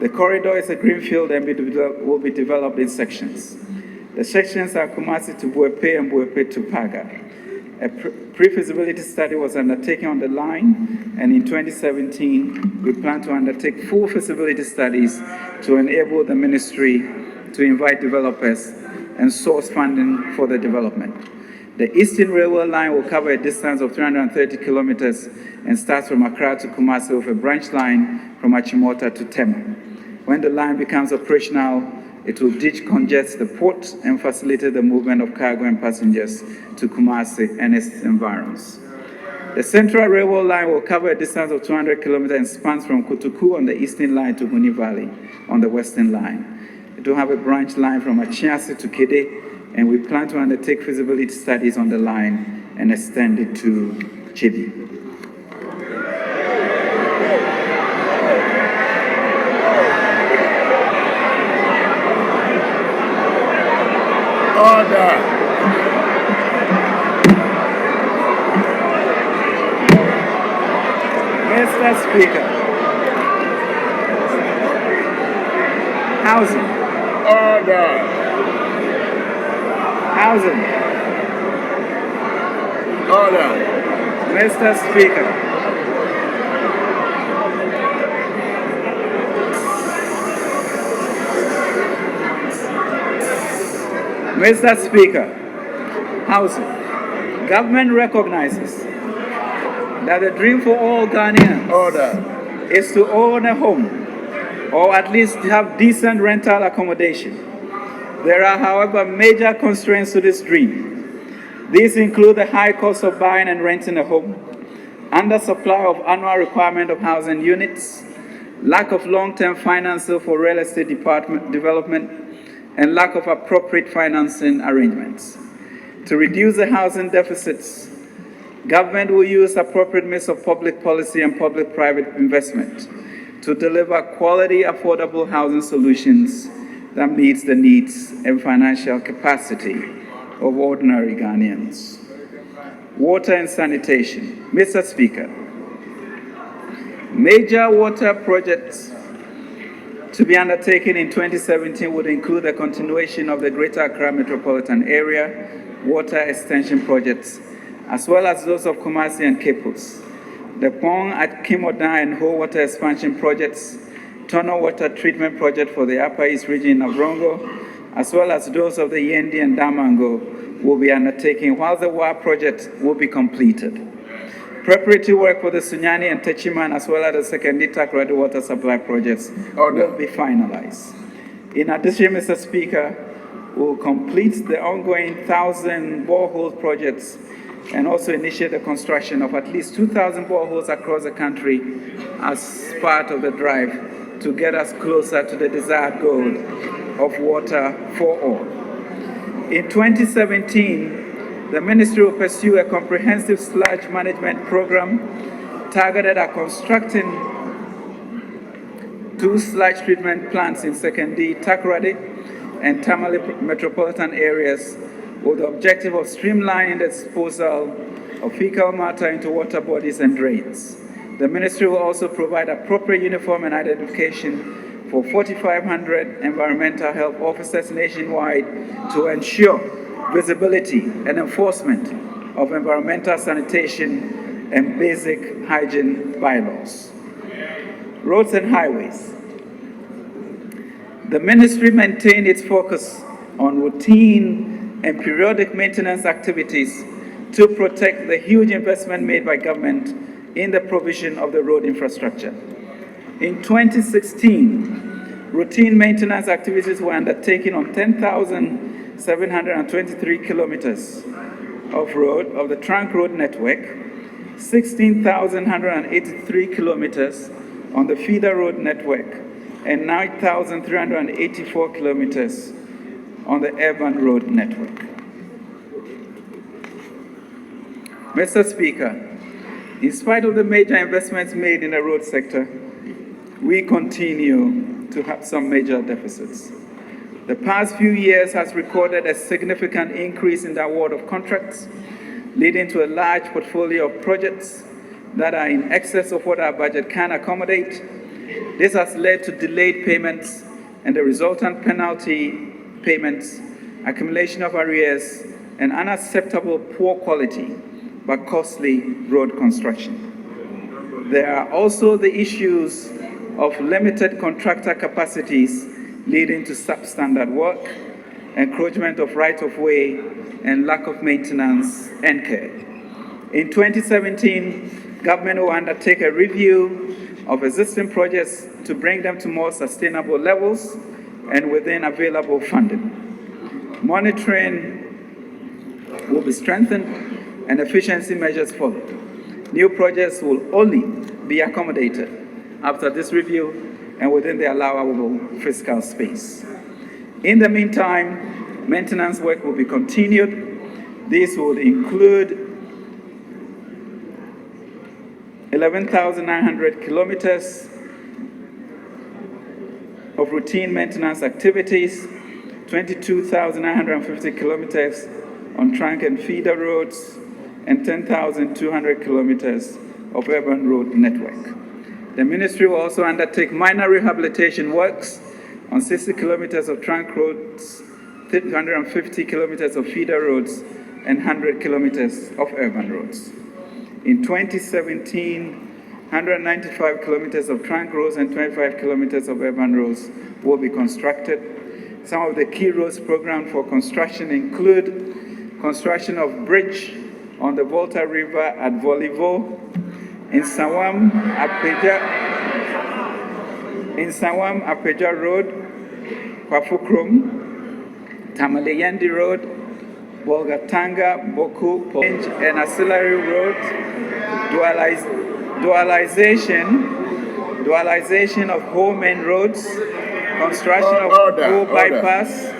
The corridor is a greenfield and will be developed in sections. The sections are Kumasi to Buepe and Buepe to Paga. A pre-feasibility study was undertaken on the line, and in 2017, we plan to undertake full feasibility studies to enable the ministry to invite developers and source funding for the development. The Eastern Railway line will cover a distance of 330 kilometers and starts from Accra to Kumasi with a branch line from Achimota to Tema. When the line becomes operational, it will decongest the port and facilitate the movement of cargo and passengers to Kumasi and its environs. The Central Railway line will cover a distance of 200 kilometers and spans from Kutuku on the eastern line to Huni Valley on the western line. It will have a branch line from Achiasi to Kede, and we plan to undertake feasibility studies on the line and extend it to Chibi. Order. Mr. Speaker, housing. Order. Housing. Order. Mr. Speaker, Mr. Speaker, housing. Government recognizes that the dream for all Ghanaians is to own a home or at least have decent rental accommodation. There are, however, major constraints to this dream. These include the high cost of buying and renting a home, undersupply of annual requirement of housing units, lack of long-term financing for real estate development, and lack of appropriate financing arrangements. To reduce the housing deficits, government will use appropriate mix of public policy and public-private investment to deliver quality, affordable housing solutions that meets the needs and financial capacity of ordinary Ghanaians. Water and sanitation. Mr. Speaker, major water projects to be undertaken in 2017 would include the continuation of the Greater Accra Metropolitan Area water extension projects, as well as those of Kumasi and Kepus, the Pong at Kimodan and Ho water expansion projects, tunnel water treatment project for the Upper East region of Rongo, as well as those of the Yendi and Damango will be undertaken, while the WA project will be completed. Preparatory work for the Sunyani and Techiman, as well as the secondary Takoradi water supply projects will be finalized. In addition, Mr. Speaker, we'll complete the ongoing 1,000 borehole projects and also initiate the construction of at least 2,000 boreholes across the country as part of the drive to get us closer to the desired goal of water for all. In 2017, the ministry will pursue a comprehensive sludge management program targeted at constructing 2 sludge treatment plants in Sekondi, Takoradi, and Tamale metropolitan areas with the objective of streamlining the disposal of fecal matter into water bodies and drains. The ministry will also provide appropriate uniform and identification for 4,500 environmental health officers nationwide to ensure visibility and enforcement of environmental sanitation and basic hygiene bylaws. Roads and highways. The ministry maintained its focus on routine and periodic maintenance activities to protect the huge investment made by government in the provision of the road infrastructure. In 2016, routine maintenance activities were undertaken on 10,723 kilometers of road of the trunk road network, 16,183 kilometers on the feeder road network, and 9,384 kilometers on the urban road network. Mr. Speaker, in spite of the major investments made in the road sector, we continue to have some major deficits. The past few years has recorded a significant increase in the award of contracts, leading to a large portfolio of projects that are in excess of what our budget can accommodate This has led to delayed payments and the resultant penalty payments, accumulation of arrears, and unacceptable poor quality but costly road construction. There are also the issues of limited contractor capacities leading to substandard work, encroachment of right-of-way, and lack of maintenance and care. In 2017, government will undertake a review of existing projects to bring them to more sustainable levels and within available funding. Monitoring will be strengthened and efficiency measures followed. New projects will only be accommodated after this review and within the allowable fiscal space. In the meantime, maintenance work will be continued. This will include 11,900 kilometers of routine maintenance activities, 22,950 kilometers on trunk and feeder roads, and 10,200 kilometers of urban road network. The ministry will also undertake minor rehabilitation works on 60 kilometers of trunk roads, 350 kilometers of feeder roads, and 100 kilometers of urban roads. In 2017, 195 kilometers of trunk roads and 25 kilometers of urban roads will be constructed. Some of the key roads programmed for construction include construction of bridge on the Volta River at Volivo, in Sawam, Apeja Road, Kwafukrum, Tamaleyendi Road, Bolgatanga, Boku, and Asilari Road, dualization of whole main roads, construction of Go bypass,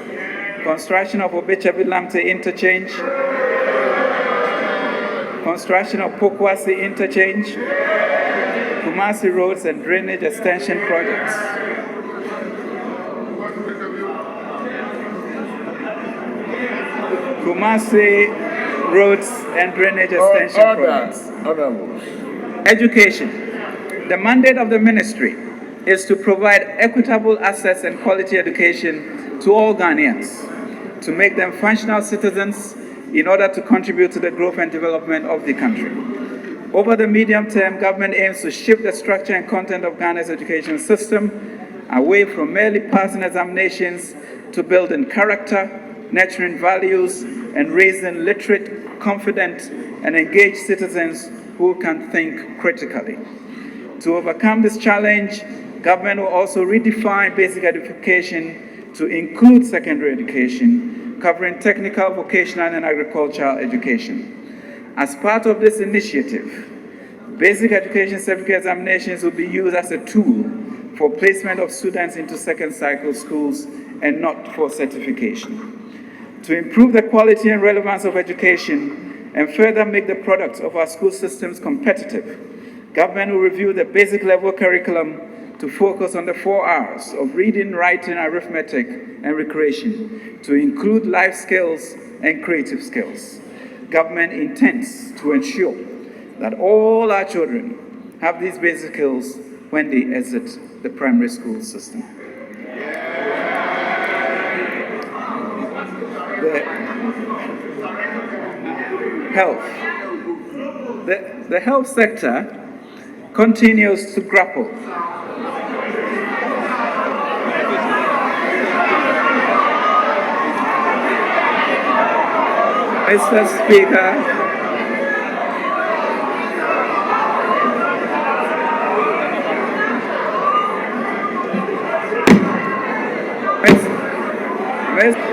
construction of Obechabilamte interchange, construction of Pokwasi interchange, Kumasi roads and drainage extension projects. Kumasi roads and drainage extension projects. Education. The mandate of the ministry is to provide equitable access and quality education to all Ghanaians, to make them functional citizens in order to contribute to the growth and development of the country. Over the medium term, government aims to shift the structure and content of Ghana's education system away from merely passing examinations to building character, nurturing values, and raising literate, confident, and engaged citizens who can think critically. To overcome this challenge, government will also redefine basic education to include secondary education, covering technical, vocational, and agricultural education. As part of this initiative, basic education certificate examinations will be used as a tool for placement of students into second cycle schools and not for certification. To improve the quality and relevance of education and further make the products of our school systems competitive, government will review the basic level curriculum to focus on the 4 R's of reading, writing, arithmetic, and recreation, to include life skills and creative skills. Government intends to ensure that all our children have these basic skills when they exit the primary school system. The health sector continues to grapple Mr. Speaker,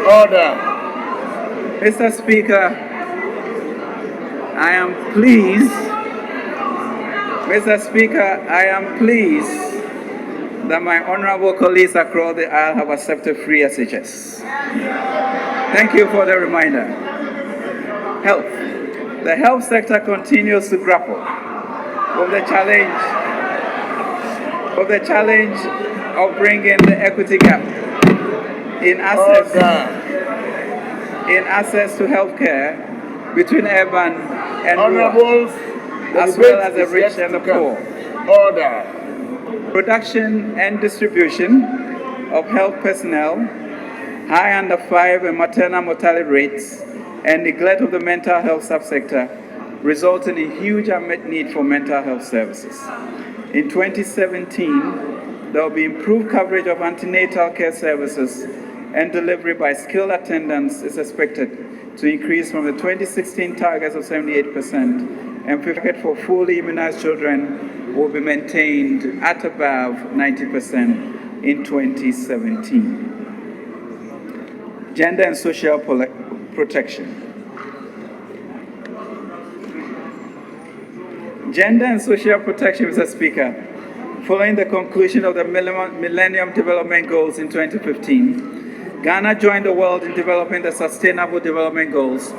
Order. Mr. Speaker, I am pleased. Mr. Speaker, I am pleased that my honorable colleagues across the aisle have accepted free SHS. Thank you for the reminder. Health. The health sector continues to grapple with the challenge of bringing the equity gap in access to healthcare between urban and rural, as well as the rich and the poor. Order. production and distribution of health personnel, high under 5 and maternal mortality rates, and neglect of the mental health subsector, resulting in huge unmet need for mental health services. In 2017, there will be improved coverage of antenatal care services, and delivery by skilled attendants is expected to increase from the 2016 targets of 78%, and target for fully immunized children will be maintained at above 90% in 2017. Gender and social protection. Gender and social protection, Mr. Speaker. Following the conclusion of the Millennium Development Goals in 2015, Ghana joined the world in developing the Sustainable Development Goals,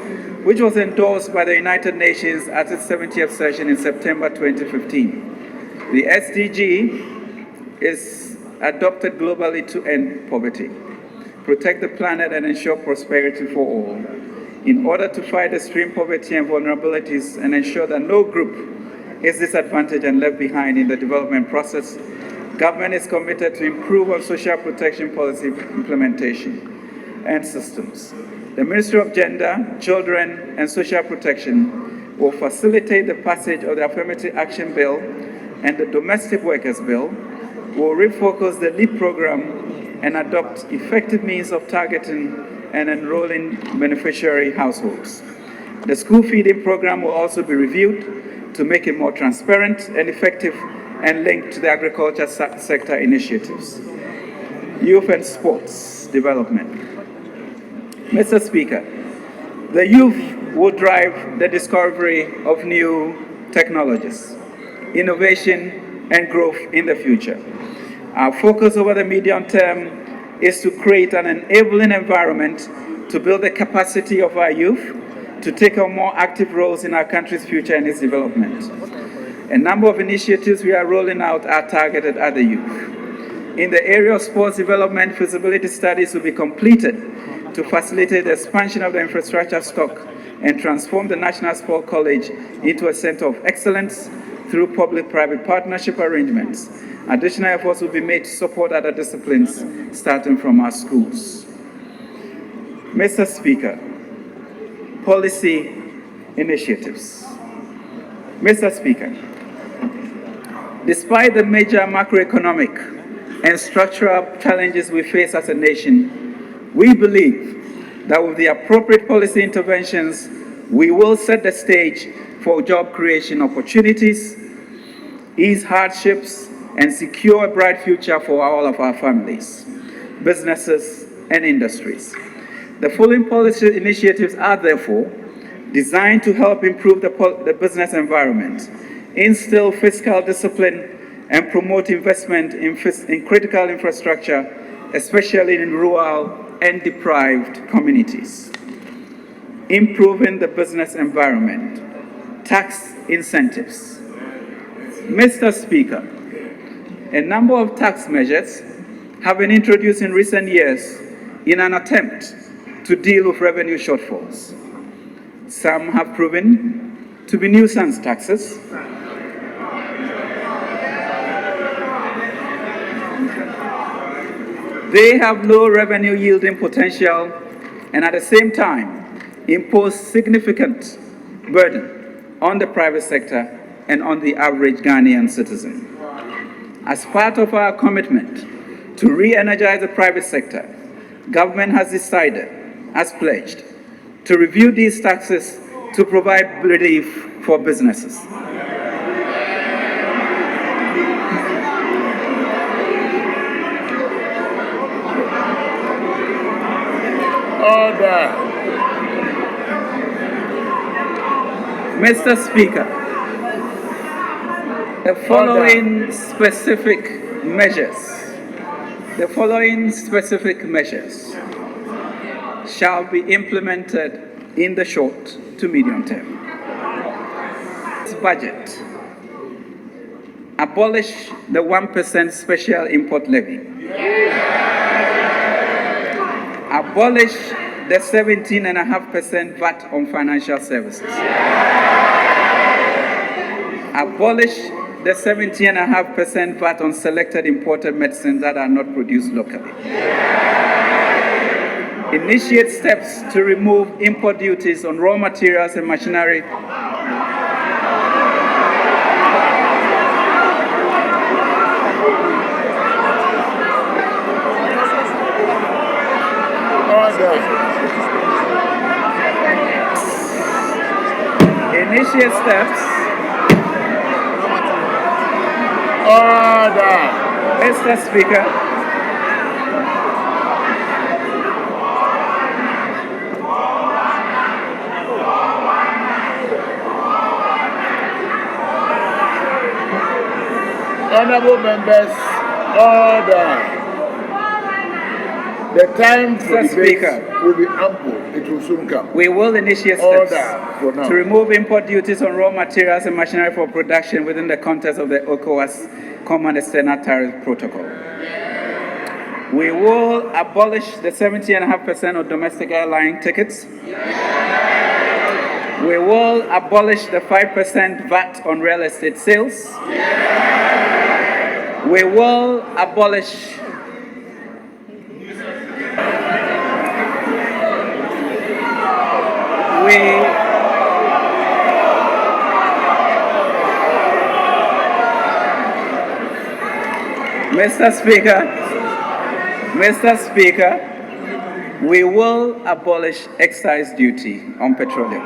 which was endorsed by the United Nations at its 70th session in September 2015. The SDG is adopted globally to end poverty, protect the planet, and ensure prosperity for all. In order to fight extreme poverty and vulnerabilities and ensure that no group is disadvantaged and left behind in the development process, government is committed to improve on social protection policy implementation and systems. The Ministry of Gender, Children, and Social Protection will facilitate the passage of the Affirmative Action Bill and the Domestic Workers Bill, will refocus the LEAP program and adopt effective means of targeting and enrolling beneficiary households. The school feeding program will also be reviewed to make it more transparent and effective and linked to the agriculture sector initiatives. Youth and sports development. Mr. Speaker, the youth will drive the discovery of new technologies, innovation, and growth in the future. Our focus over the medium term is to create an enabling environment to build the capacity of our youth to take on more active roles in our country's future and its development. A number of initiatives we are rolling out are targeted at the youth. In the area of sports development, feasibility studies will be completed to facilitate the expansion of the infrastructure stock and transform the National Sport College into a center of excellence through public-private partnership arrangements. Additional efforts will be made to support other disciplines, starting from our schools. Mr. Speaker, policy initiatives. Mr. Speaker, despite the major macroeconomic and structural challenges we face as a nation, we believe that with the appropriate policy interventions, we will set the stage for job creation opportunities, ease hardships, and secure a bright future for all of our families, businesses, and industries. The following policy initiatives are therefore designed to help improve the business environment, instill fiscal discipline, and promote investment in critical infrastructure, especially in rural and deprived communities. Improving the business environment, tax incentives. Mr. Speaker, a number of tax measures have been introduced in recent years in an attempt to deal with revenue shortfalls. Some have proven to be nuisance taxes. They have low revenue yielding potential and at the same time impose significant burden on the private sector and on the average Ghanaian citizen. As part of our commitment to re-energize the private sector, government has decided, as pledged, to review these taxes to provide relief for businesses. Order. Mr. Speaker, the following specific measures shall be implemented in the short to medium term. Budget. Abolish the 1% special import levy. Abolish the 17.5% VAT on financial services. Abolish the 17.5% VAT on selected imported medicines that are not produced locally. Initiate steps to remove import duties on raw materials and machinery. Initiate steps. Order. Mr. Speaker. Honorable members, order. The time for Mr. debate Speaker. will be ample. It will soon come. We will initiate Order steps for now. to remove import duties on raw materials and machinery for production within the context of the ECOWAS Common External Tariff Protocol. We will abolish the 70.5% of domestic airline tickets. We will abolish the 5% VAT on real estate sales. We will abolish Mr. Speaker, we will abolish excise duty on petroleum.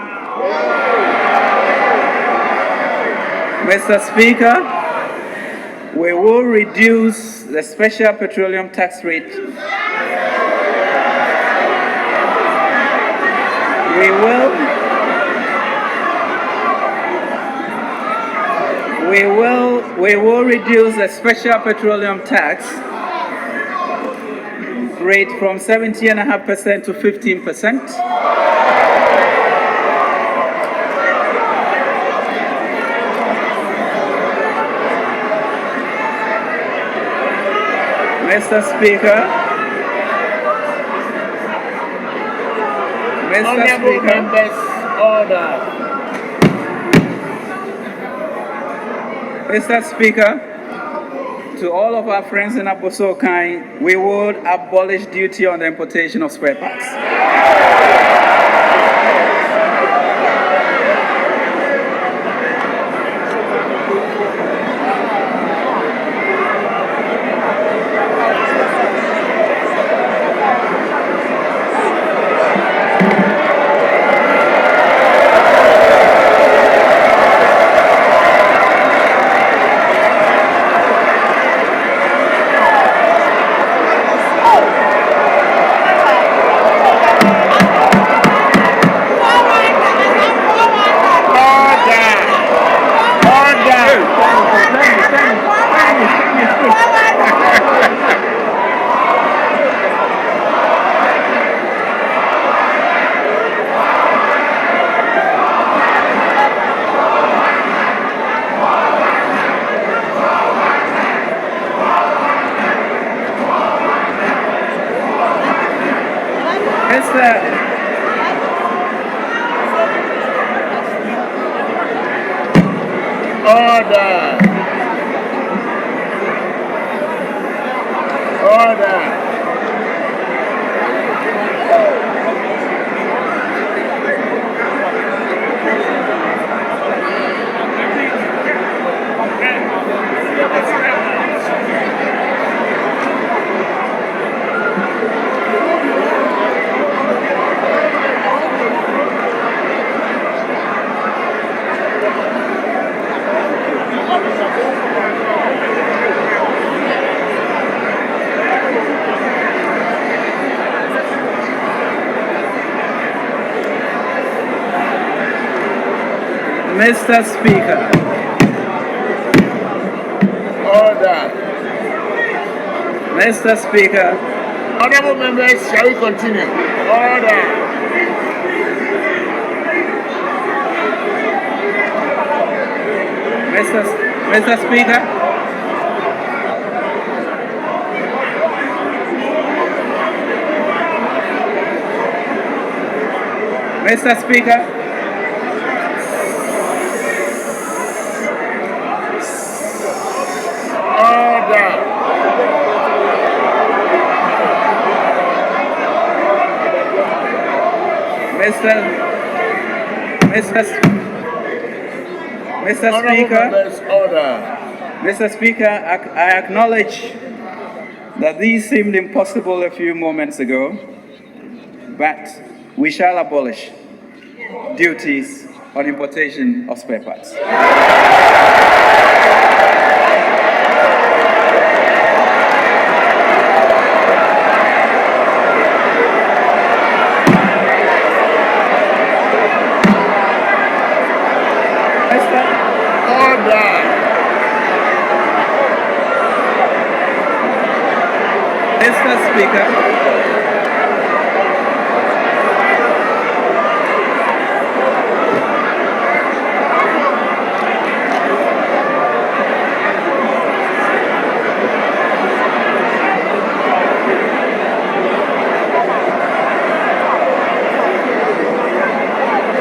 Mr. Speaker, we will reduce the special petroleum tax rate. We will reduce the special petroleum tax rate from 70.5% to 15%. Mr. Speaker, Honorable members, order. Mr. Speaker, to all of our friends in Abosokai, we would abolish duty on the importation of spare parts. Mr. Speaker. Order. Mr. Speaker. Honorable members, shall we continue? Order. Mr. Speaker. Mr. Speaker. Mr. Honorable Speaker, members, order. Mr. Speaker, I acknowledge that these seemed impossible a few moments ago, but we shall abolish duties on importation of spare parts. Mr. Speaker,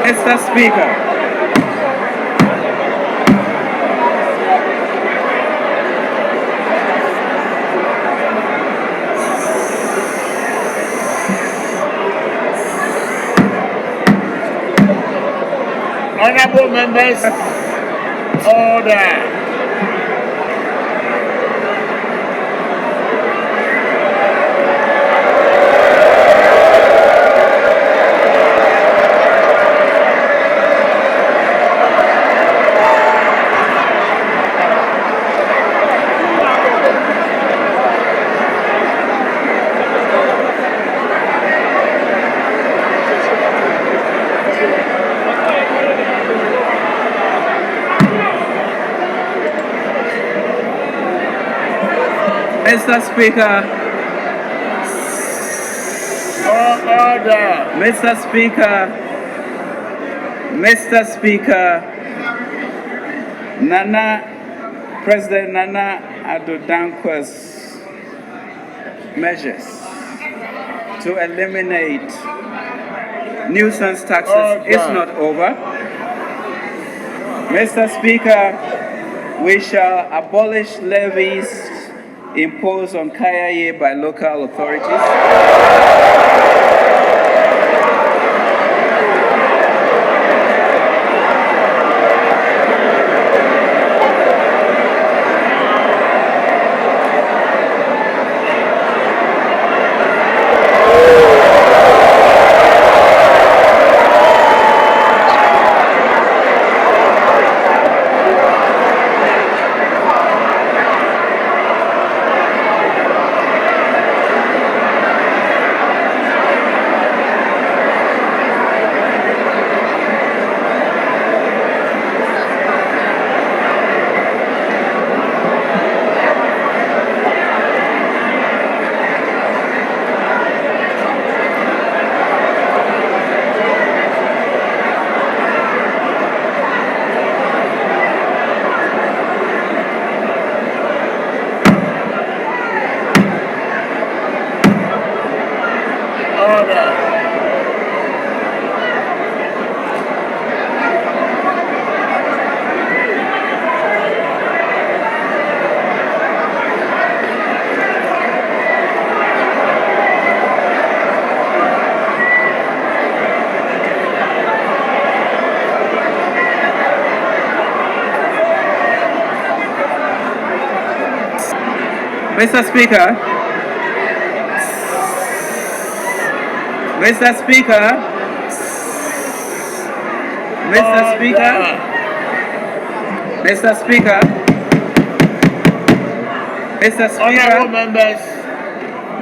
Mr. Speaker, Honorable members, order. Mr. Speaker, Order. Mr. Speaker, Mr. Speaker, President Nana Addo Dankwa's measures to eliminate nuisance taxes is not over. Mr. Speaker, we shall abolish levies imposed on Kaya by local authorities. Mr. Speaker, Mr. Speaker, Mr. Speaker, Mr. Speaker, Mr. Honorable Speaker, members,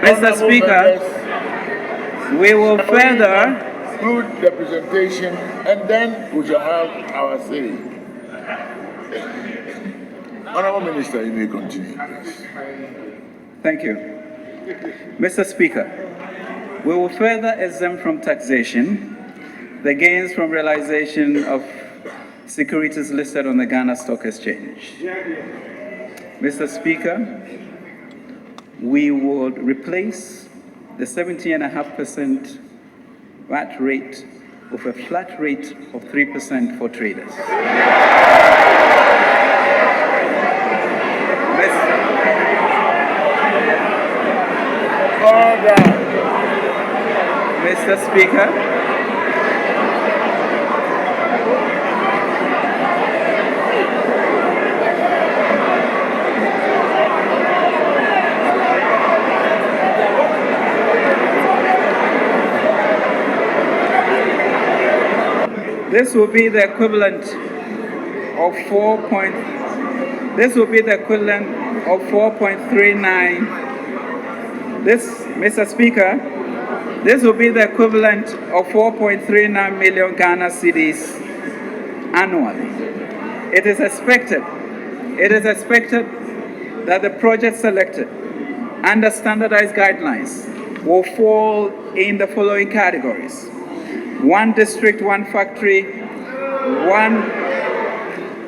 Mr. Speaker, we will further conclude the presentation and then we shall have our say. Honorable Minister, you may continue, please. Thank you. Mr. Speaker, we will further exempt from taxation the gains from realization of securities listed on the Ghana Stock Exchange. Mr. Speaker, we would replace the 17.5% VAT rate with a flat rate of 3% for traders. Mr. Speaker, This will be the equivalent of 4.39. Mr. Speaker, this will be the equivalent of 4.39 million Ghana cedis annually. It is expected that the project selected under standardized guidelines will fall in the following categories: 1 district, 1 factory,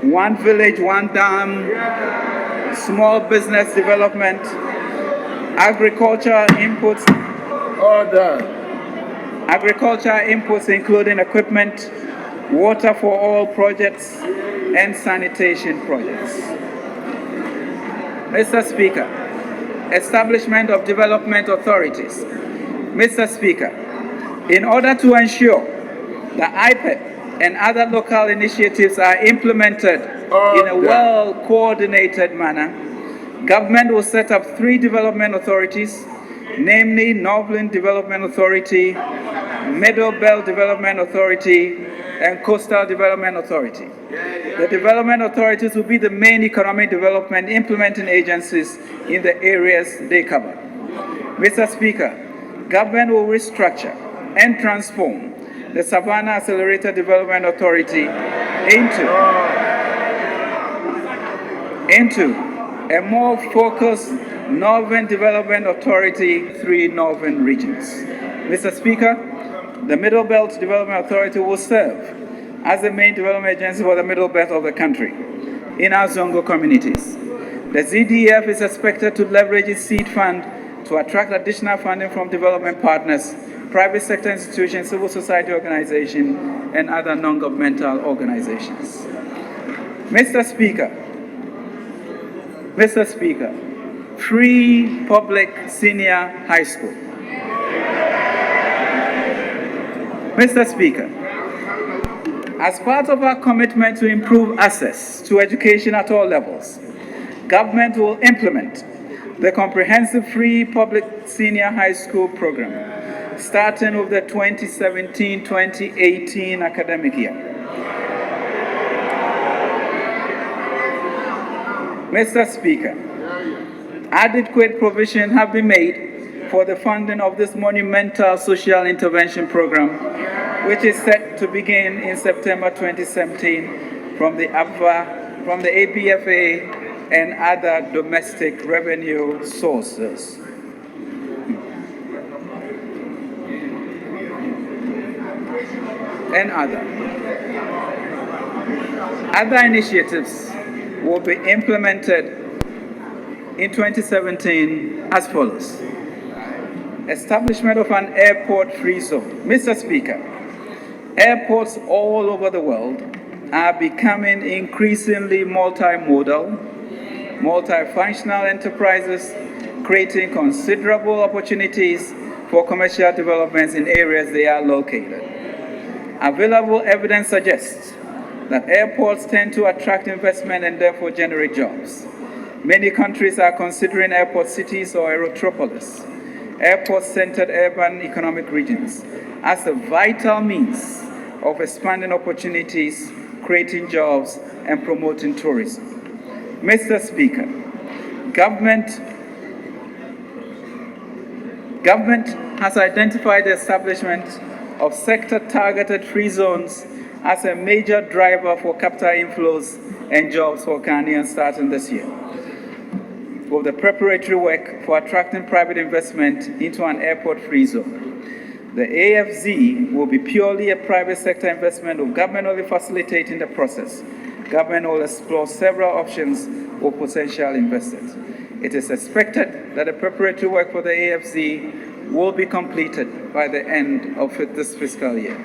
1 village, 1 dam, small business development, agriculture inputs, including equipment, water for all projects, and sanitation projects. Mr. Speaker, establishment of development authorities. Mr. Speaker, in order to ensure that IPEP and other local initiatives are implemented in a well-coordinated manner, government will set up 3 development authorities, namely Northern Development Authority, Middle Belt Development Authority, and Coastal Development Authority. The development authorities will be the main economic development implementing agencies in the areas they cover. Mr. Speaker, government will restructure and transform the Savannah Accelerated Development Authority into a more focused Northern Development Authority, 3 northern regions. Mr. Speaker, the Middle Belt Development Authority will serve as the main development agency for the Middle Belt of the country in our Zongo communities. The ZDF is expected to leverage its seed fund to attract additional funding from development partners, private sector institutions, civil society organizations, and other non-governmental organizations. Mr. Speaker, free public senior high school. Mr. Speaker, as part of our commitment to improve access to education at all levels, government will implement the comprehensive free public senior high school program, starting with the 2017-2018 academic year. Mr. Speaker, adequate provision have been made for the funding of this monumental social intervention program, which is set to begin in September 2017 from the ABFA and other domestic revenue sources. And other initiatives will be implemented in 2017 as follows. Establishment of an airport-free zone. Mr. Speaker, airports all over the world are becoming increasingly multimodal, multifunctional enterprises, creating considerable opportunities for commercial developments in areas they are located. Available evidence suggests that airports tend to attract investment and therefore generate jobs. Many countries are considering airport cities or aerotropolis, airport-centered urban economic regions, as a vital means of expanding opportunities, creating jobs, and promoting tourism. Mr. Speaker, government has identified the establishment of sector-targeted free zones as a major driver for capital inflows and jobs for Ghanaians starting this year. With the preparatory work for attracting private investment into an airport-free zone. The AFZ will be purely a private sector investment, with government only facilitating the process. Government will explore several options for potential investors. It is expected that the preparatory work for the AFZ will be completed by the end of this fiscal year.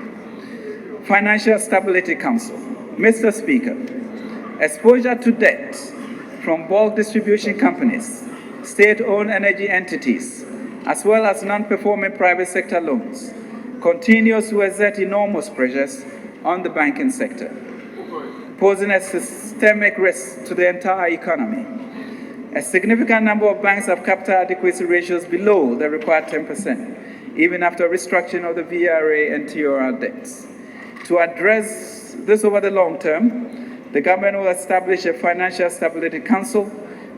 Financial Stability Council. Mr. Speaker, exposure to debt from bulk distribution companies, state-owned energy entities, as well as non-performing private sector loans, continues to exert enormous pressures on the banking sector, posing a systemic risk to the entire economy. A significant number of banks have capital adequacy ratios below the required 10%, even after restructuring of the VRA and TOR debts. To address this over the long term, the government will establish a Financial Stability Council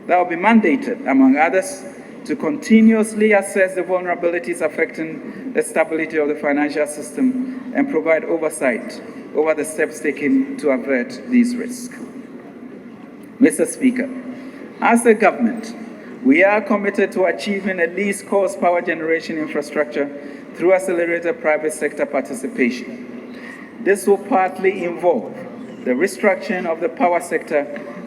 that will be mandated, among others, to continuously assess the vulnerabilities affecting the stability of the financial system and provide oversight over the steps taken to avert these risks. Mr. Speaker, as a government, we are committed to achieving a least cost power generation infrastructure through accelerated private sector participation. This will partly involve the restructuring of the power sector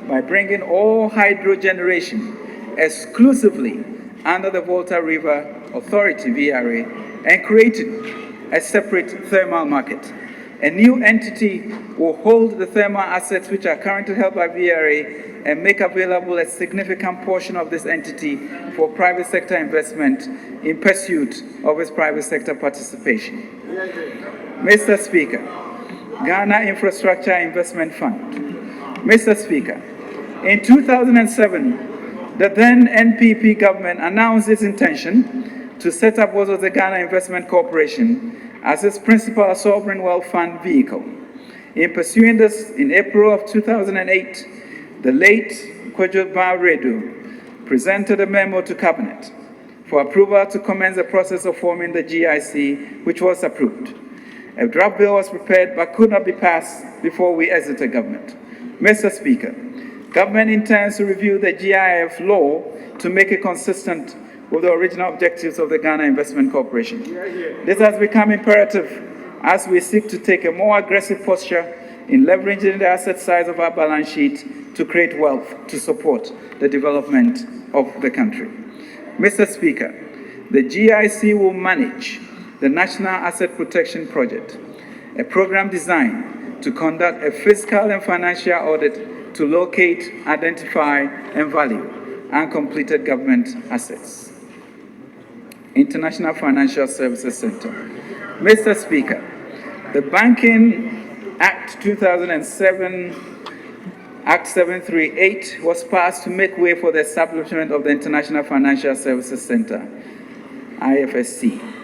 by bringing all hydro generation exclusively under the Volta River Authority, VRA, and creating a separate thermal market. A new entity will hold the thermal assets which are currently held by VRA and make available a significant portion of this entity for private sector investment in pursuit of its private sector participation. Mr. Speaker, Ghana Infrastructure Investment Fund. Mr. Speaker, in 2007, the then NPP government announced its intention to set up what was the Ghana Investment Corporation as its principal sovereign wealth fund vehicle. In pursuing this, in April of 2008, the late Kwadwo Redu presented a memo to Cabinet for approval to commence the process of forming the GIC, which was approved. A draft bill was prepared but could not be passed before we exited government. Mr. Speaker, government intends to review the GIF law to make it consistent with the original objectives of the Ghana Investment Corporation. This has become imperative as we seek to take a more aggressive posture in leveraging the asset size of our balance sheet to create wealth to support the development of the country. Mr. Speaker, the GIC will manage the National Asset Protection Project, a program designed to conduct a fiscal and financial audit to locate, identify, and value uncompleted government assets. International Financial Services Center. Mr. Speaker, the Banking Act 2007, Act 738, was passed to make way for the establishment of the International Financial Services Center, IFSC.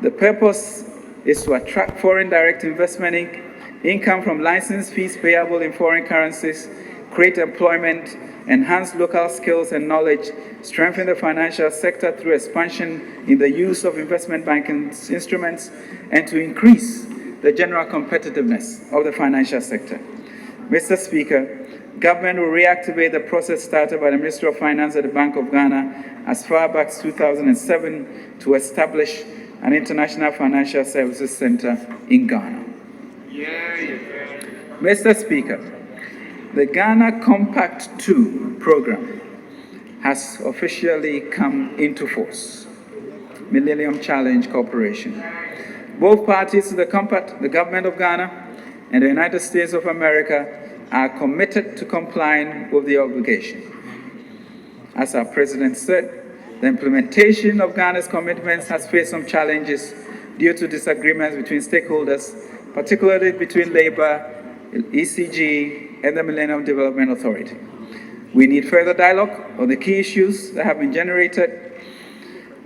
The purpose is to attract foreign direct investment income from license fees payable in foreign currencies, create employment, enhance local skills and knowledge, strengthen the financial sector through expansion in the use of investment banking instruments, and to increase the general competitiveness of the financial sector. Mr. Speaker, government will reactivate the process started by the Ministry of Finance at the Bank of Ghana as far back as 2007 to establish an International Financial Services Center in Ghana. Mr. Speaker, the Ghana Compact II program has officially come into force. Millennium Challenge Corporation. Both parties to the compact, the government of Ghana and the United States of America, are committed to complying with the obligation. As our president said, the implementation of Ghana's commitments has faced some challenges due to disagreements between stakeholders, particularly between Labour, ECG, and the Millennium Development Authority. We need further dialogue on the key issues that have been generated.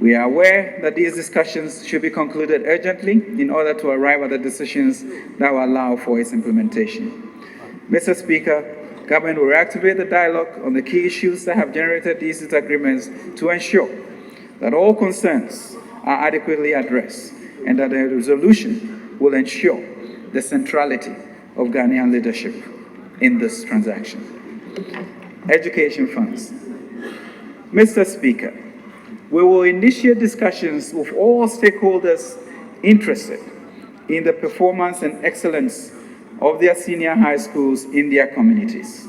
We are aware that these discussions should be concluded urgently in order to arrive at the decisions that will allow for its implementation. Mr. Speaker, government will reactivate the dialogue on the key issues that have generated these disagreements to ensure that all concerns are adequately addressed and that a resolution will ensure the centrality of Ghanaian leadership in this transaction. Education funds. Mr. Speaker, we will initiate discussions with all stakeholders interested in the performance and excellence of their senior high schools in their communities.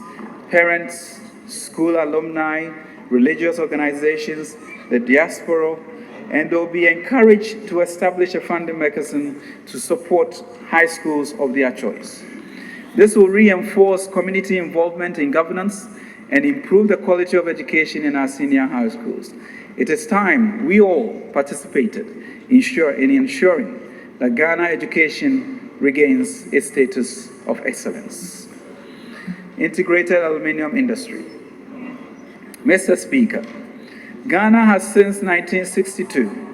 Parents, school alumni, religious organizations, the diaspora, and they'll be encouraged to establish a funding mechanism to support high schools of their choice. This will reinforce community involvement in governance and improve the quality of education in our senior high schools. It is time we all participated in ensuring that Ghana education regains its status of excellence. Integrated aluminium industry. Mr. Speaker, Ghana has since 1962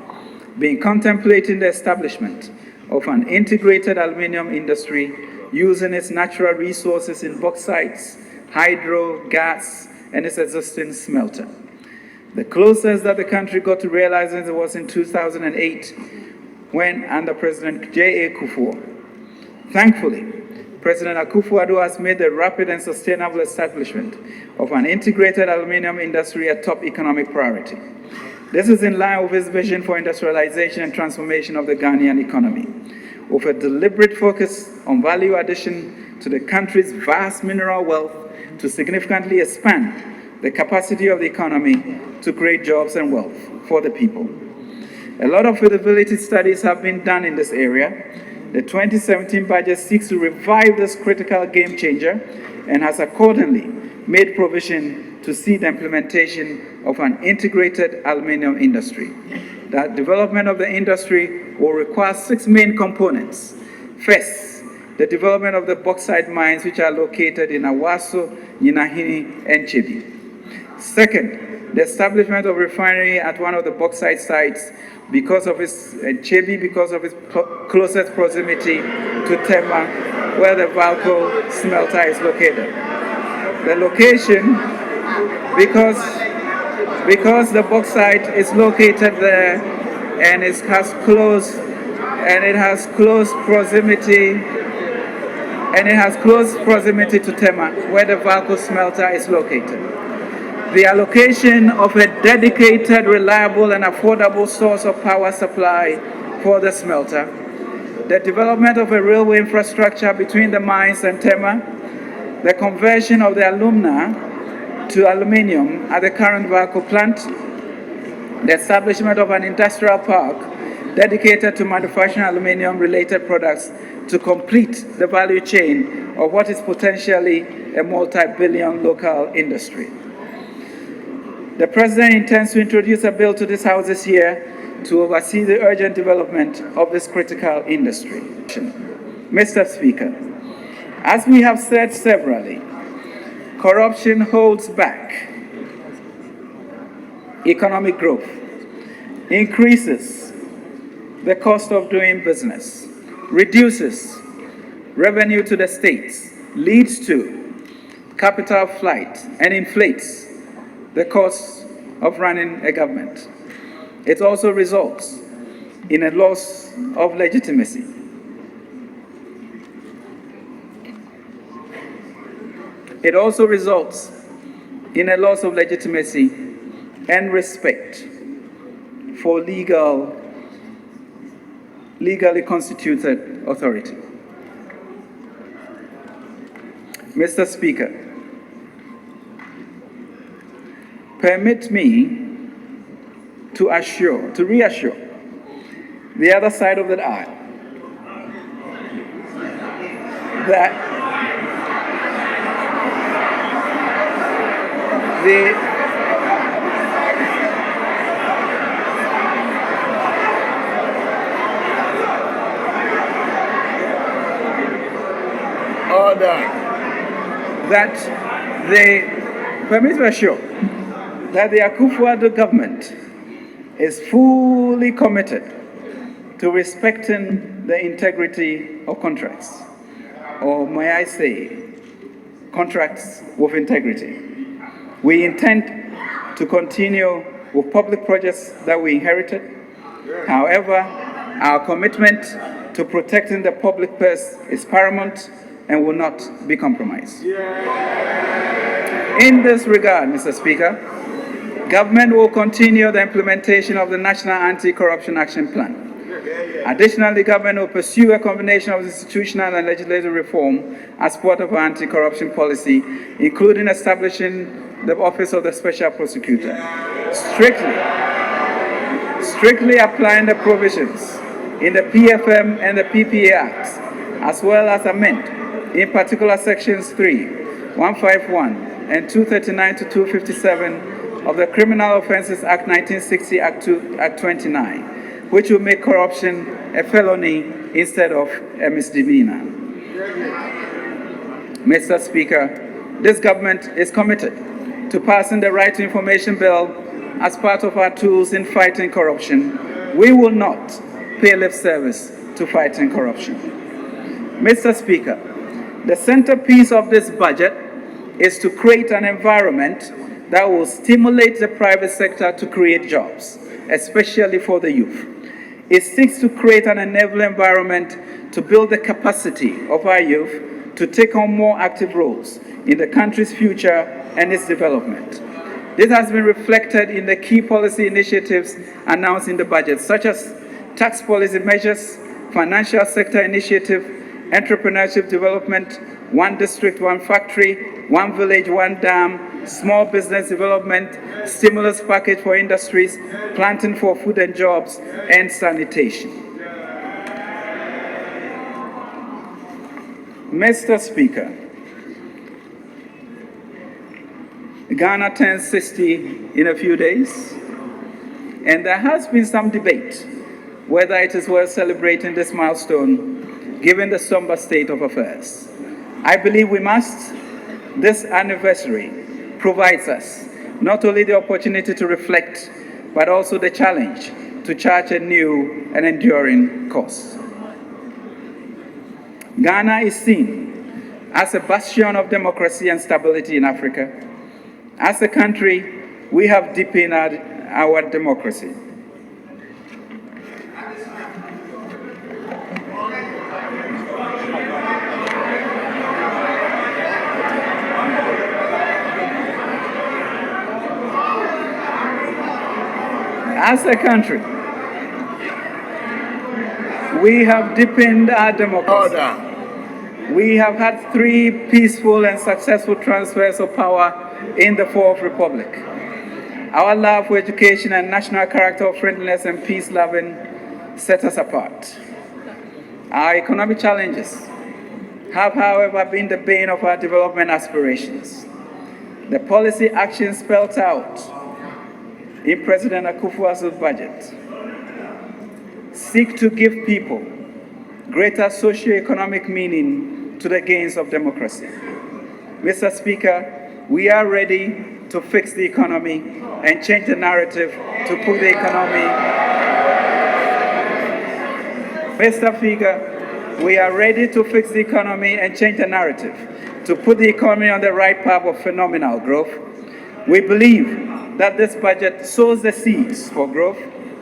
been contemplating the establishment of an integrated aluminium industry using its natural resources in bauxites, hydro, gas, and its existing smelter. The closest that the country got to realizing it was in 2008 when under President J.A. Kufuor. Thankfully, President Akufo-Addo has made the rapid and sustainable establishment of an integrated aluminium industry a top economic priority. This is in line with his vision for industrialization and transformation of the Ghanaian economy, with a deliberate focus on value addition to the country's vast mineral wealth to significantly expand the capacity of the economy to create jobs and wealth for the people. A lot of feasibility studies have been done in this area. The 2017 budget seeks to revive this critical game changer and has accordingly made provision to see the implementation of an integrated aluminium industry. The development of the industry will require 6 main components. First, the development of the bauxite mines which are located in Awaso, Nyinahini, and Chebi. Second, the establishment of refinery at one of the bauxite sites because of its Chebi, because of its closest proximity to Tema, where the Valco smelter is located. The location, because the bauxite is located there and it has close proximity to Tema, where the Valco smelter is located. The allocation of a dedicated, reliable, and affordable source of power supply for the smelter, the development of a railway infrastructure between the mines and Tema, the conversion of the alumina to aluminium at the current Valco plant, the establishment of an industrial park dedicated to manufacturing aluminium-related products to complete the value chain of what is potentially a multi-billion local industry. The President intends to introduce a bill to this House this year to oversee the urgent development of this critical industry. Mr. Speaker, as we have said severally, corruption holds back economic growth, increases the cost of doing business, reduces revenue to the states, leads to capital flight, and inflates the cost of running a government. It also results in a loss of legitimacy. It also results in a loss of legitimacy and respect for legally constituted authority. Mr. Speaker, permit me to reassure the other side of the aisle that permit me to assure that the Akufo-Addo government is fully committed to respecting the integrity of contracts, or may I say, contracts with integrity. We intend to continue with public projects that we inherited. However, our commitment to protecting the public purse is paramount and will not be compromised. In this regard, Mr. Speaker, government will continue the implementation of the National Anti-Corruption Action Plan. Additionally, government will pursue a combination of institutional and legislative reform as part of our anti-corruption policy, including establishing the Office of the Special Prosecutor, strictly applying the provisions in the PFM and the PPA Acts, as well as amend, in particular, Sections 3, 151, and 239 to 257 of the Criminal Offences Act 1960, Act 29, which will make corruption a felony instead of a misdemeanor. Mr. Speaker, this government is committed to passing the Right to Information Bill as part of our tools in fighting corruption. We will not pay lip service to fighting corruption. Mr. Speaker, the centerpiece of this budget is to create an environment that will stimulate the private sector to create jobs, especially for the youth. It seeks to create an enabling environment to build the capacity of our youth to take on more active roles in the country's future and its development. This has been reflected in the key policy initiatives announced in the budget, such as tax policy measures, financial sector initiative, entrepreneurship development, one district, one factory, one village, one dam, small business development, stimulus package for industries, planting for food and jobs, and sanitation. Mr. Speaker, Ghana turns 60 in a few days, and there has been some debate whether it is worth celebrating this milestone given the somber state of affairs. I believe we must. This anniversary provides us not only the opportunity to reflect, but also the challenge to chart a new and enduring course. Ghana is seen as a bastion of democracy and stability in Africa. As a country, we have deepened our democracy. As a country, we have deepened our democracy. We have had 3 peaceful and successful transfers of power in the Fourth Republic. Our love for education and national character of friendliness and peace-loving set us apart. Our economic challenges have, however, been the bane of our development aspirations. The policy actions spelled out in President Akufo-Addo's budget seek to give people greater socio-economic meaning to the gains of democracy. Mr. Speaker, we are ready to fix the economy and change the narrative to put the economy. Mr. Speaker, we are ready to fix the economy and change the narrative to put the economy on the right path of phenomenal growth. We believe that this budget sows the seeds for growth,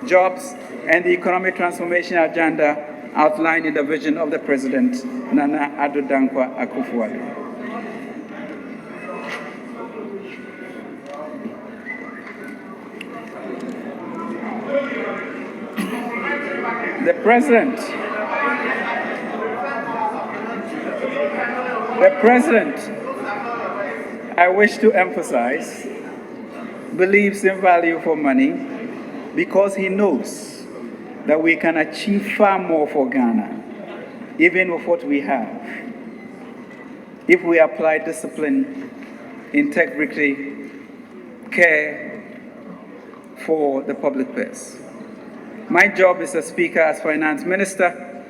jobs, and the economic transformation agenda outlined in the vision of the President, Nana Addo Dankwa Akufo-Addo. The President, I wish to emphasize, believes in value for money because he knows that we can achieve far more for Ghana, even with what we have, if we apply discipline, integrity, care for the public purse. My job as a Speaker, as Finance Minister,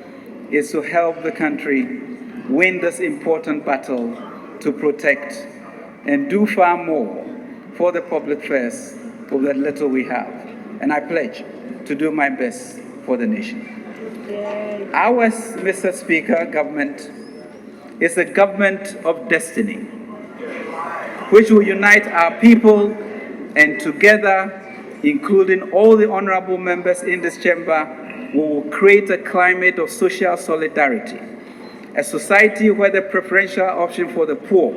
is to help the country win this important battle to protect and do far more for the public purse with the little we have. And I pledge to do my best for the nation. Ours, Mr. Speaker, government is a government of destiny, which will unite our people, and together, including all the honorable members in this chamber, we will create a climate of social solidarity, a society where the preferential option for the poor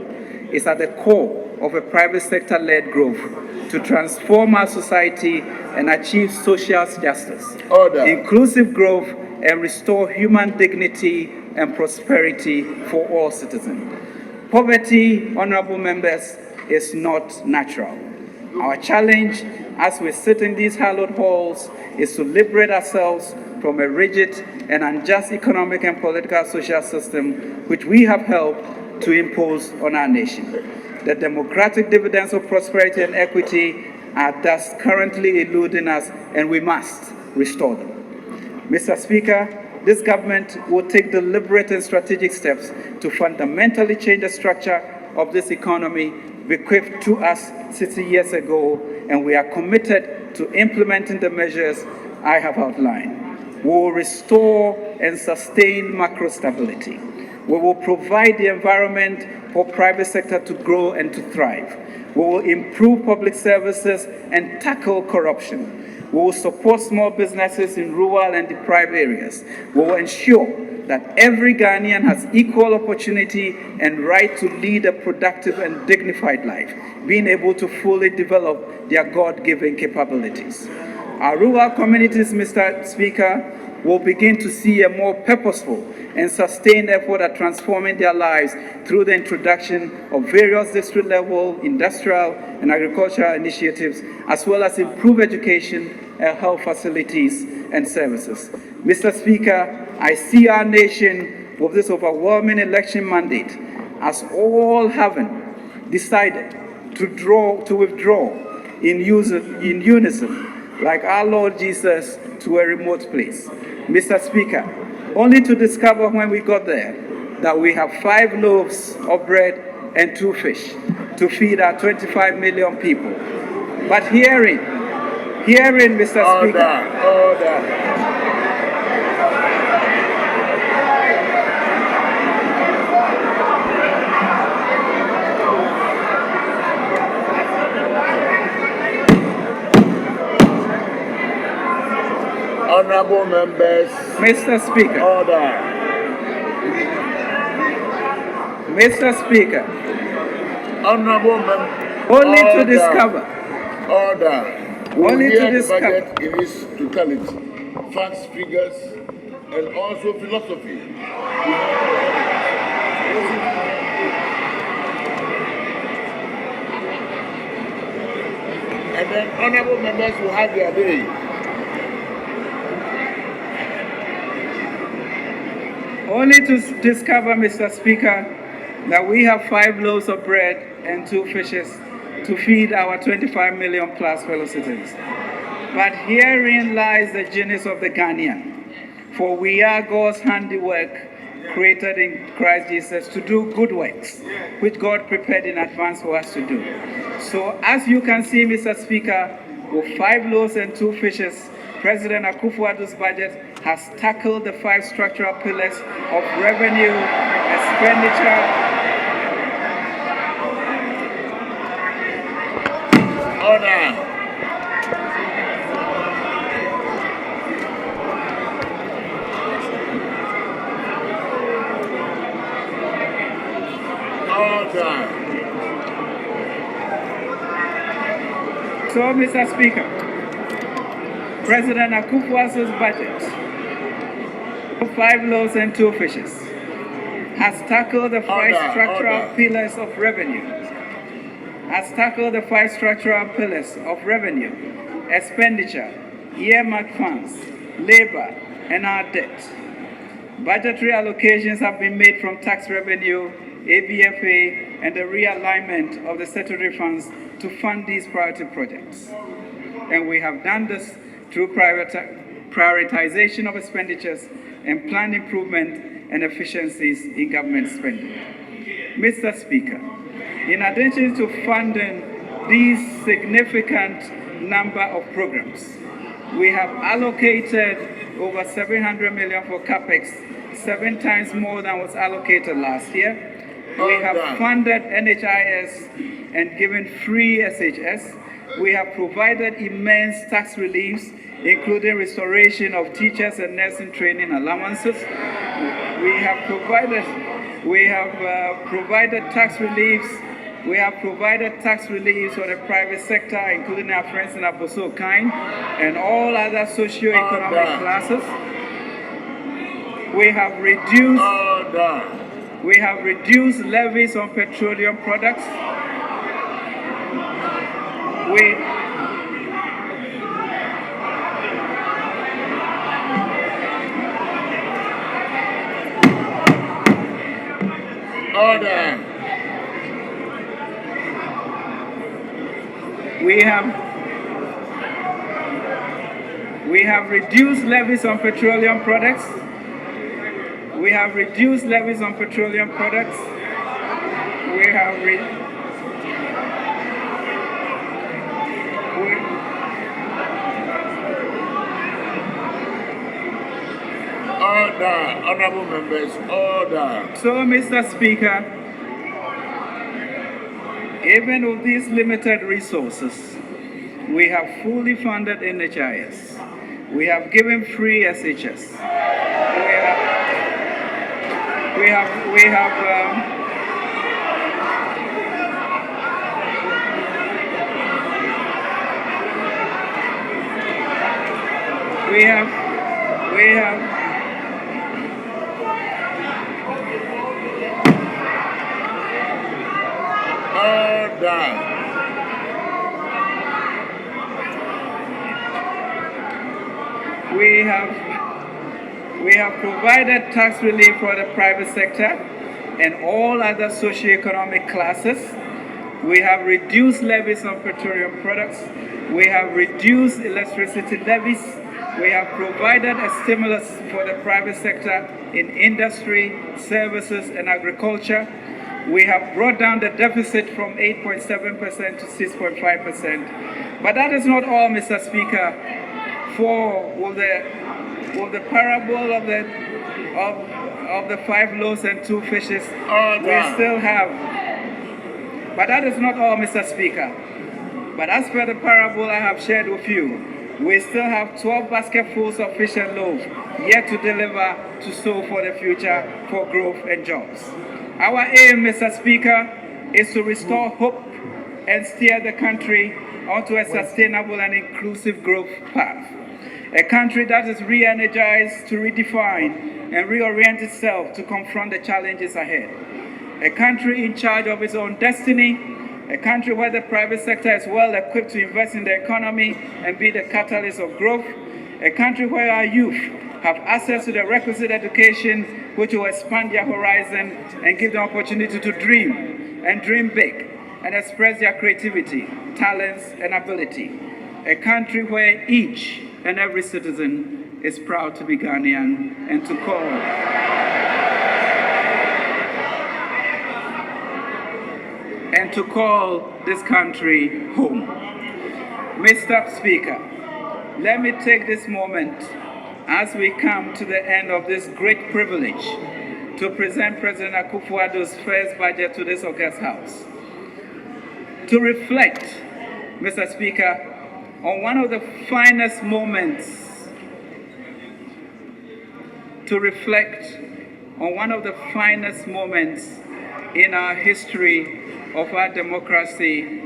is at the core of a private sector-led growth to transform our society and achieve social justice, inclusive growth, and restore human dignity and prosperity for all citizens. Poverty, honorable members, is not natural. Our challenge as we sit in these hallowed halls is to liberate ourselves from a rigid and unjust economic and political social system which we have helped to impose on our nation. The democratic dividends of prosperity and equity are thus currently eluding us, and we must restore them. Mr. Speaker, this government will take deliberate and strategic steps to fundamentally change the structure of this economy bequeathed to us 60 years ago, and we are committed to implementing the measures I have outlined. We will restore and sustain macro stability. We will provide the environment for private sector to grow and to thrive. We will improve public services and tackle corruption. We will support small businesses in rural and deprived areas. We will ensure that every Ghanaian has equal opportunity and right to lead a productive and dignified life, being able to fully develop their God-given capabilities. Our rural communities, Mr. Speaker, will begin to see a more purposeful and sustained effort at transforming their lives through the introduction of various district-level industrial and agricultural initiatives, as well as improved education and health facilities and services. Mr. Speaker, I see our nation with this overwhelming election mandate as all having decided to withdraw in unison, like our Lord Jesus, to a remote place. Mr. Speaker, only to discover when we got there that we have 5 loaves of bread and 2 fish to feed our 25 million people. But hearing, Mr. Speaker. Order. Honorable members. Mr. Speaker. Order. Mr. Speaker. Honorable members. Only to discover. Order. Only to The discover. budget in its totality, facts, figures, and also philosophy. And then honorable members will have their day. Only to discover, Mr. Speaker, that we have 5 loaves of bread and 2 fishes to feed our 25 million plus fellow citizens. But herein lies the genius of the Ghanaian, for we are God's handiwork, created in Christ Jesus to do good works, which God prepared in advance for us to do. So as you can see, Mr. Speaker, with 5 loaves and 2 fishes, President Akufo-Addo's budget has tackled the 5 structural pillars of revenue, expenditure. Order. So, Mr. Speaker, President Akufo-Addo's budget of 5 loaves and 2 fishes has tackled the 5 structural pillars of revenue. Expenditure, earmarked funds, labor, and our debt. Budgetary allocations have been made from tax revenue, ABFA, and the realignment of the statutory funds to fund these priority projects. And we have done this through prioritization of expenditures and planned improvement and efficiencies in government spending. Mr. Speaker, in addition to funding these significant number of programs, we have allocated over 700 million for CAPEX, 7 times more than was allocated last year. We have funded NHIS and given free SHS. We have provided immense tax reliefs, including restoration of teachers and nursing training allowances. We have provided tax reliefs. We have provided tax reliefs for the private sector, including our friends in Aboso Kind and all other socio-economic classes. We have reduced levies on petroleum products. We have reduced levies on petroleum products. We have reduced levies on petroleum products. We have Order, honorable members, order. So, Mr. Speaker, even with these limited resources, we have fully funded NHIS. We have given free SHS. We have Order. We have provided tax relief for the private sector and all other socioeconomic classes. We have reduced levies on petroleum products. We have reduced electricity levies. We have provided a stimulus for the private sector in industry, services, and agriculture. We have brought down the deficit from 8.7% to 6.5%. But that is not all, Mr. Speaker. For with the parable of the 5 loaves and 2 fishes, we still have. But that is not all, Mr. Speaker. But as per the parable I have shared with you, we still have 12 basketfuls of fish and loaves yet to deliver to sow for the future for growth and jobs. Our aim, Mr. Speaker, is to restore hope and steer the country onto a sustainable and inclusive growth path. A country that is re-energized to redefine and reorient itself to confront the challenges ahead. A country in charge of its own destiny. A country where the private sector is well equipped to invest in the economy and be the catalyst of growth. A country where our youth have access to the requisite education which will expand their horizon and give them opportunity to dream and dream big and express their creativity, talents, and ability. A country where each and every citizen is proud to be Ghanaian and to call this country home. Mr. Speaker, let me take this moment as we come to the end of this great privilege to present President Akufo-Addo's first budget to this august House. To reflect, Mr. Speaker, on one of the finest moments, in our history of our democracy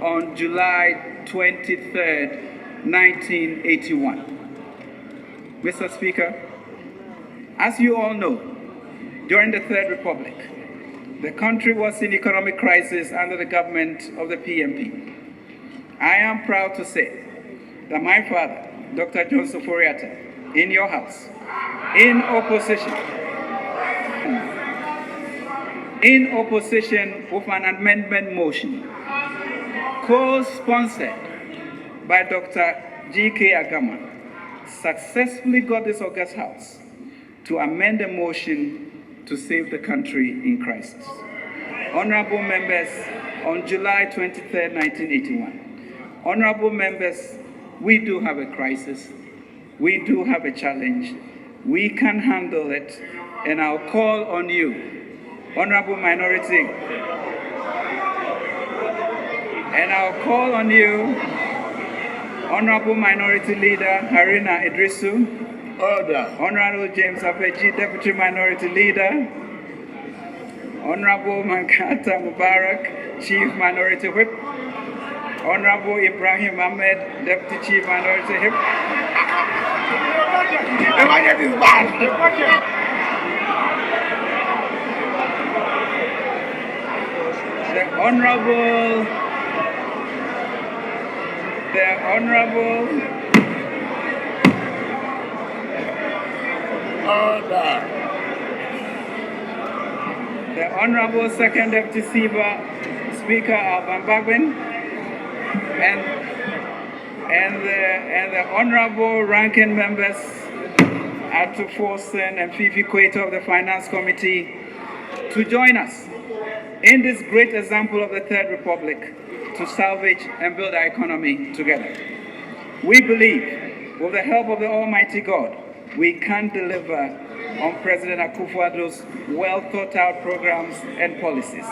on July 23rd, 1981. Mr. Speaker, as you all know, during the Third Republic, the country was in economic crisis under the government of the PMP. I am proud to say that my father, Dr. Ofori-Atta, in your house, in opposition with an amendment motion, co-sponsored by Dr. G.K. Agama, successfully got this august House to amend the motion to save the country in crisis. Honorable members, on July 23rd, 1981, honorable members, we do have a crisis. We do have a challenge. We can handle it, and I'll call on you, honorable minority, and I'll call on you, honorable minority leader Haruna Idrisu, Honorable James Apeji, deputy minority leader, Honorable Mankata Mubarak, chief minority whip, Honorable Ibrahim Ahmed, Deputy Chief Minority Whip. The Honorable the Honorable Second Deputy Speaker Alban Bagbin, and the Honorable Ranking Members Atu Forsen and Fifi Quato of the Finance Committee to join us in this great example of the Third Republic to salvage and build our economy together. We believe, with the help of the Almighty God, we can deliver on President Akufo-Addo's well-thought-out programs and policies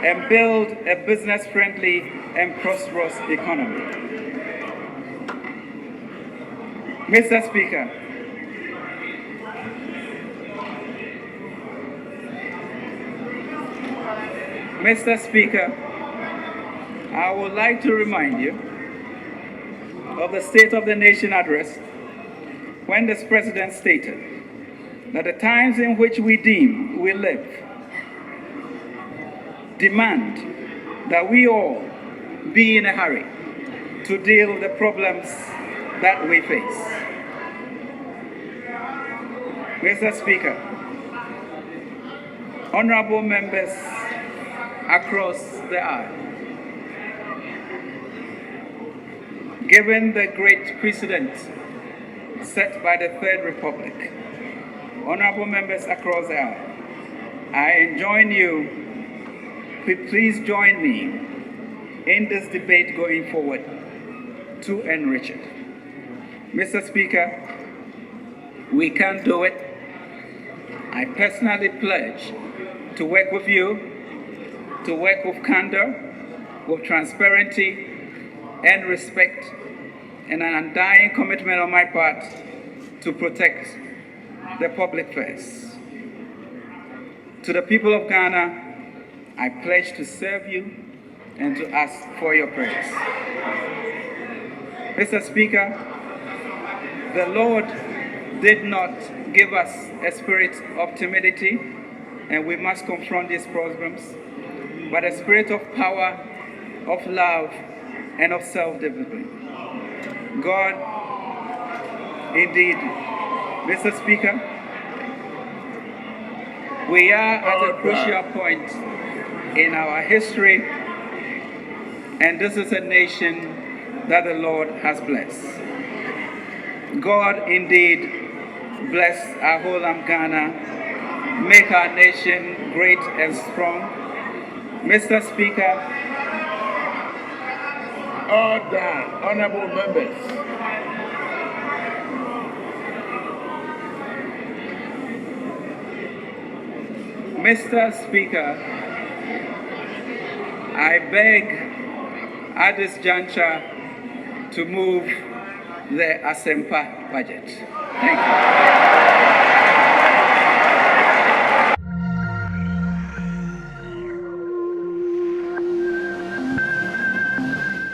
and build a business-friendly and prosperous economy. Mr. Speaker, I would like to remind you of the State of the Nation address when this President stated that the times in which we deem we live demand that we all be in a hurry to deal with the problems that we face. Mr. Speaker, honorable members across the aisle, given the great precedent set by the Third Republic, honorable members across the aisle, I enjoin you, please join me in this debate going forward to enrich it. Mr. Speaker, we can do it. I personally pledge to work with you, to work with candor, with transparency and respect, and an undying commitment on my part to protect the public first. To the people of Ghana, I pledge to serve you and to ask for your prayers. Mr. Speaker, the Lord did not give us a spirit of timidity, and we must confront these problems, but a spirit of power, of love, and of self-discipline. God, indeed, Mr. Speaker, we are at a crucial point in our history, and this is a nation that the Lord has blessed. God, indeed, bless our whole Ghana, make our nation great and strong. Mr. Speaker, Order, honorable members. Mr. Speaker, I beg at this juncture to move the Asempa budget. Thank you.